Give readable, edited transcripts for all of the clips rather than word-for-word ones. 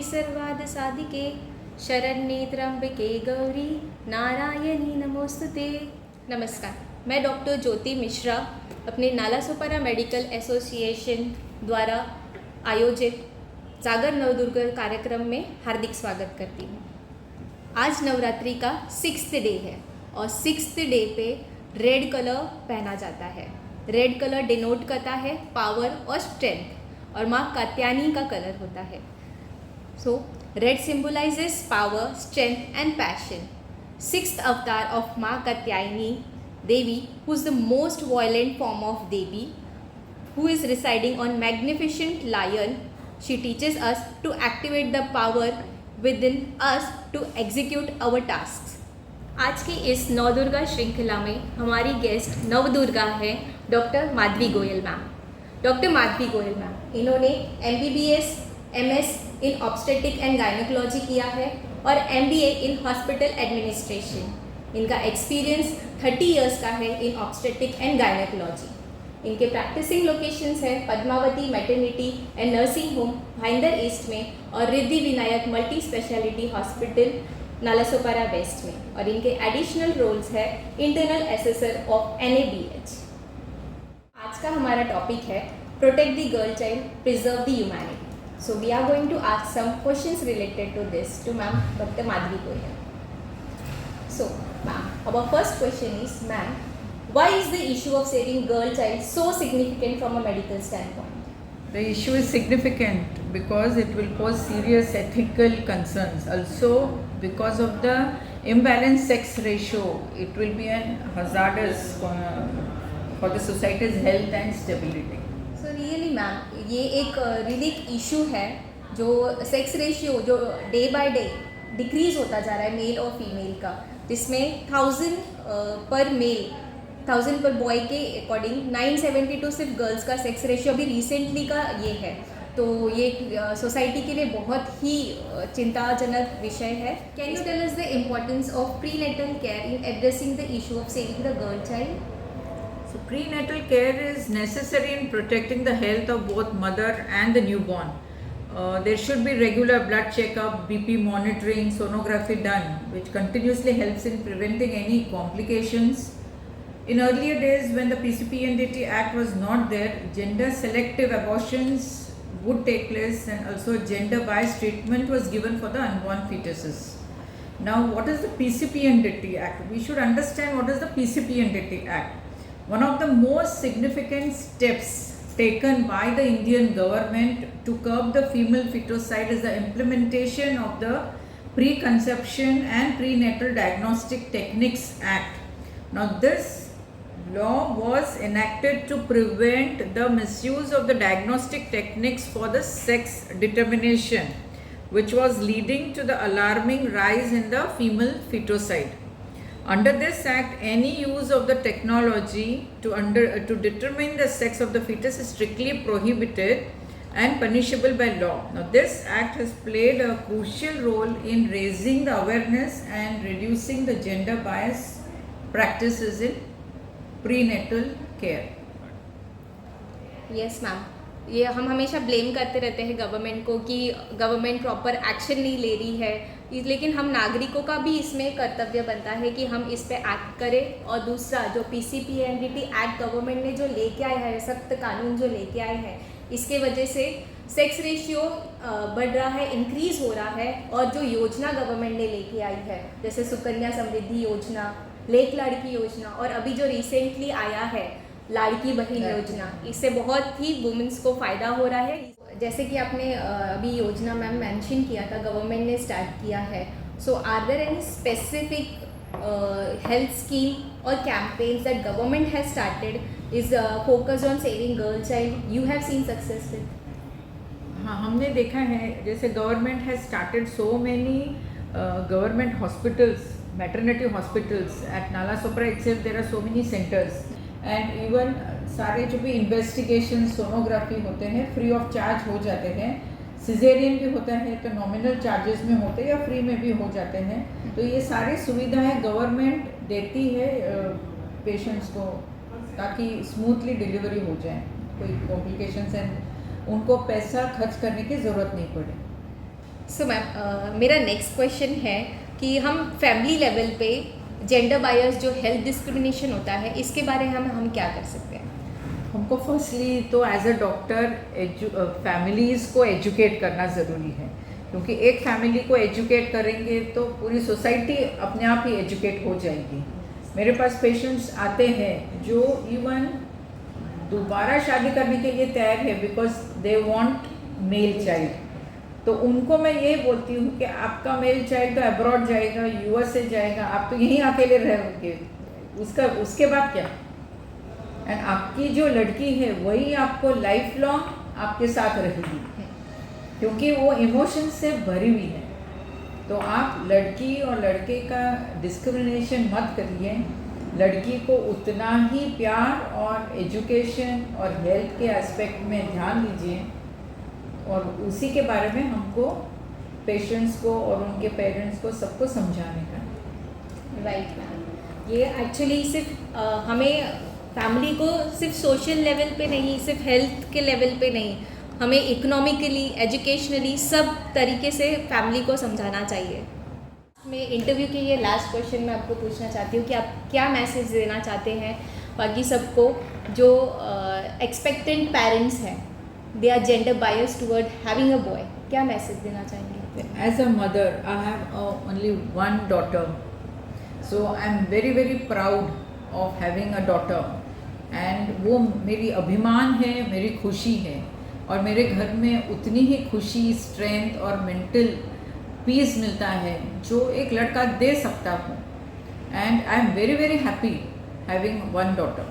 सर्वाद साधिके शरण्ये त्र्यंबके गौरी नारायणी नमोस्तुते। नमस्कार, मैं डॉक्टर ज्योति मिश्रा अपने नालासोपारा मेडिकल एसोसिएशन द्वारा आयोजित जागर नवदुर्गा कार्यक्रम में हार्दिक स्वागत करती हूँ। आज नवरात्रि का 6th डे है और 6th डे पे रेड कलर पहना जाता है। रेड कलर डिनोट करता है पावर और स्ट्रेंथ और माँ कात्यायनी का कलर होता है। सो red symbolizes power, strength and passion. 6th avatar of माँ कात्यायनी देवी, who is the most violent form of Devi, who is residing on magnificent lion. She teaches us to activate the power within us to execute our tasks. आज की इस नवदुर्गा श्रृंखला में हमारी guest Navdurga है doctor Madhavi Goyal ma'am. Doctor Madhavi Goyal ma'am, इन्होंने MBBS MS in obstetric and gynaecology किया है और MBA इन हॉस्पिटल एडमिनिस्ट्रेशन। इनका एक्सपीरियंस 30 इयर्स का है इन ऑब्स्टेटिक एंड गायनेकोलॉजी। इनके प्रैक्टिसिंग लोकेशंस है Padmavati maternity and nursing home Bhayander east में और Riddhi Vinayak multi speciality hospital Nalasopara west में, और इनके एडिशनल रोल्स है इंटरनल एसेसर ऑफ NABH। आज का हमारा टॉपिक है protect the girl child, preserve the humanity. So we are going to ask some questions related to this to ma'am doctor Madhavi Goyal. So ma'am, our first question is, ma'am, why is the issue of saving girl child so significant from a medical standpoint? The issue is significant because it will cause serious ethical concerns. Also, because of the imbalanced sex ratio, it will be an hazardous for the society's health and stability. So really ma'am, ये एक really issue है जो sex ratio जो day by day decrease होता जा रहा है mail और फीमेल का, जिसमें 1000 पर मेल 1000 पर बॉय के अकॉर्डिंग 972 सिर्फ गर्ल्स का सेक्स रेशियो अभी रिसेंटली का ये है। तो ये सोसाइटी के लिए बहुत ही चिंताजनक विषय है। Can you tell us the importance of prenatal care in addressing the issue of saving the girl child? So prenatal care is necessary in protecting the health of both mother and the newborn. There should be regular blood checkup, BP monitoring, sonography done, which continuously helps in preventing any complications. In earlier days, when the PCPNDT Act was not there, gender selective abortions would take place and also gender biased treatment was given for the unborn fetuses. Now, what is the PCPNDT Act? We should understand what is the PCPNDT Act. One of the most significant steps taken by the Indian government to curb the female feticide is the implementation of the Preconception and Prenatal Diagnostic Techniques Act. Now, this law was enacted to prevent the misuse of the diagnostic techniques for the sex determination, which was leading to the alarming rise in the female feticide. Under this act, any use of the technology to determine the sex of the fetus is strictly prohibited and punishable by law. Now, this act has played a crucial role in raising the awareness and reducing the gender bias practices in prenatal care. Yes ma'am, ये हम हमेशा blame करते रहते हैं government को कि government proper action नहीं ले रही है, लेकिन हम नागरिकों का भी इसमें कर्तव्य बनता है कि हम इस पे एक्ट करें। और दूसरा जो PCPNDT एक्ट गवर्नमेंट ने जो लेके आया है, सख्त कानून जो लेके आए हैं, इसके वजह से सेक्स रेशियो बढ़ रहा है, इंक्रीज़ हो रहा है। और जो योजना गवर्नमेंट ने लेके आई है, जैसे सुकन्या समृद्धि योजना, लेक लाड़की योजना और अभी जो रिसेंटली आया है लाड़की बहन योजना, इससे बहुत ही वुमेन्स को फ़ायदा हो रहा है। जैसे कि आपने अभी योजना मैम मेंशन किया था, गवर्नमेंट ने स्टार्ट किया है। So are there any specific health scheme और campaigns that government has started is focused on saving girl child you have seen success with? हाँ, हमने देखा है जैसे government has started so many government hospitals, maternity hospitals at Nalasopara itself. There are so many centers and even सारे जो भी investigation sonography होते हैं फ्री ऑफ चार्ज हो जाते हैं। सिजेरियन भी होता है तो नॉमिनल चार्जेस में होते हैं या फ्री में भी हो जाते हैं। तो ये सारी सुविधाएं गवर्नमेंट देती है पेशेंट्स को ताकि स्मूथली डिलीवरी हो जाए, कोई कॉम्प्लिकेशंस एंड उनको पैसा खर्च करने की ज़रूरत नहीं पड़े। सो मैम मेरा नेक्स्ट क्वेश्चन है कि हम फैमिली लेवल पे जेंडर बायस जो हेल्थ डिस्क्रिमिनेशन होता है इसके बारे में हम क्या कर सकते हैं? हमको फर्स्टली तो एज अ डॉक्टर फैमिलीज़ को एजुकेट करना ज़रूरी है, क्योंकि एक फैमिली को एजुकेट करेंगे तो पूरी सोसाइटी अपने आप ही एजुकेट हो जाएगी। मेरे पास पेशेंट्स आते हैं जो इवन दोबारा शादी करने के लिए तैयार है because they want male child. तो उनको मैं ये बोलती हूँ कि आपका मेल चाइल्ड तो अब्रॉड जाएगा, यूएसए जाएगा, आप तो यहीं अकेले रहोगे, उसके बाद क्या? एंड आपकी जो लड़की है वही आपको लाइफ लॉन्ग आपके साथ रहेगी, क्योंकि वो इमोशन से भरी हुई है। तो आप लड़की और लड़के का डिस्क्रिमिनेशन मत करिए। लड़की को उतना ही प्यार और एजुकेशन और हेल्थ के एस्पेक्ट में ध्यान दीजिए, और उसी के बारे में हमको पेशेंट्स को और उनके पेरेंट्स को सबको समझाने का। राइट मैम, ये एक्चुअली सिर्फ हमें फैमिली को सिर्फ सोशल लेवल पे नहीं, सिर्फ हेल्थ के लेवल पे नहीं, हमें इकोनॉमिकली, एजुकेशनली सब तरीके से फैमिली को समझाना चाहिए। मैं इंटरव्यू के ये लास्ट क्वेश्चन मैं आपको पूछना चाहती हूँ कि आप क्या मैसेज देना चाहते हैं बाकी सबको जो एक्सपेक्टेंट पेरेंट्स हैं, they are gender bias toward having a boy, क्या मैसेज देना चाहेंगे? As a mother, I have only one daughter, so I am very very proud of having a daughter, and वो मेरी अभिमान है, मेरी खुशी है, और मेरे घर में उतनी ही खुशी, स्ट्रेंथ और मेंटल पीस मिलता है जो एक लड़का दे सकता हूँ। And I am very very happy having one daughter,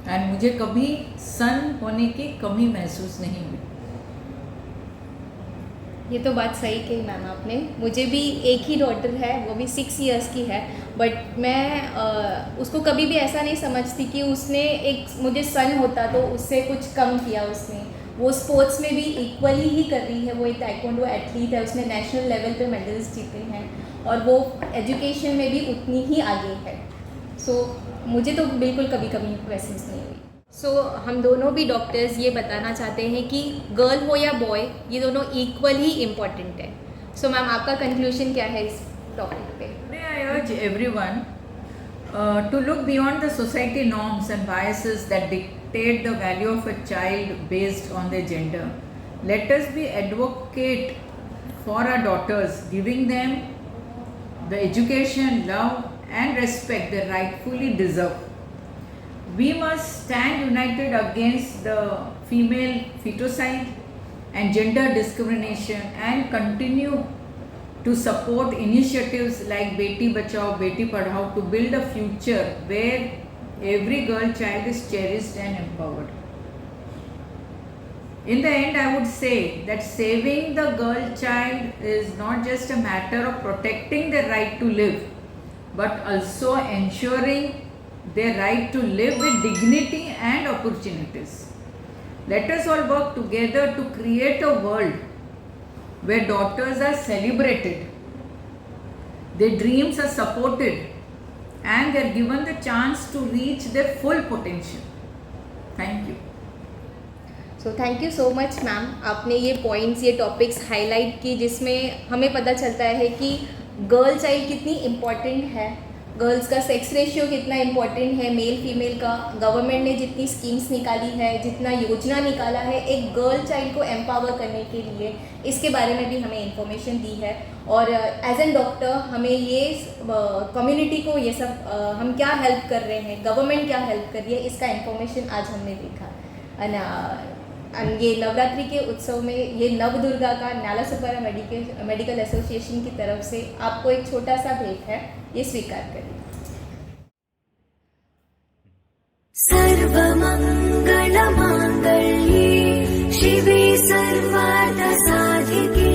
and मुझे कभी सन होने की कमी महसूस नहीं हुई। ये तो बात सही कही मैम आपने। मुझे भी एक ही डॉटर है, वो भी 6 इयर्स की है, बट मैं उसको कभी भी ऐसा नहीं समझती कि उसने एक मुझे सन होता तो उससे कुछ कम किया उसने। वो स्पोर्ट्स में भी इक्वली ही कर रही है, वो एक ताइक्वांडो एथलीट है, उसने नेशनल लेवल पे मेडल्स जीते हैं, और वो एजुकेशन में भी उतनी ही आगे है। सो मुझे तो बिल्कुल कभी कभी महसूस नहीं हुई। सो हम दोनों भी डॉक्टर्स ये बताना चाहते हैं कि गर्ल हो या बॉय, ये दोनों इक्वल ही इम्पॉर्टेंट है। सो मैम आपका कंक्लूजन क्या है इस टॉपिक पे? May I urge everyone to look beyond the society norms and biases that dictate the value of a child based on their gender. Let us be advocate for our daughters, giving them the education, love and respect they rightfully deserve. We must stand united against the female feticide and gender discrimination, and continue to support initiatives like Beti Bachao, Beti Padhao to build a future where every girl child is cherished and empowered. In the end, I would say that saving the girl child is not just a matter of protecting their right to live, but also ensuring their right to live with dignity and opportunities. Let us all work together to create a world where daughters are celebrated, their dreams are supported, and they are given the chance to reach their full potential. Thank you. So thank you so much ma'am, आपने ये points, ये topics highlight की जिसमें हमें पता चलता है कि गर्ल चाइल्ड कितनी इम्पॉर्टेंट है, गर्ल्स का सेक्स रेशियो कितना इम्पॉर्टेंट है, मेल फीमेल का। गवर्नमेंट ने जितनी स्कीम्स निकाली है, जितना योजना निकाला है एक गर्ल चाइल्ड को एम्पावर करने के लिए, इसके बारे में भी हमें इन्फॉर्मेशन दी है। और एज एन डॉक्टर हमें ये कम्युनिटी को ये सब हम क्या हेल्प कर रहे हैं, गवर्नमेंट क्या हेल्प कर रही है, इसका इन्फॉर्मेशन आज हमने देखा। ये नवरात्रि के उत्सव में ये नवदुर्गा का नालासोपारा मेडिकल एसोसिएशन की तरफ से आपको एक छोटा सा भेंट है, ये स्वीकार करिए। सर्वमंगल मांगल्ये शिवे सर्वार्थ साधिके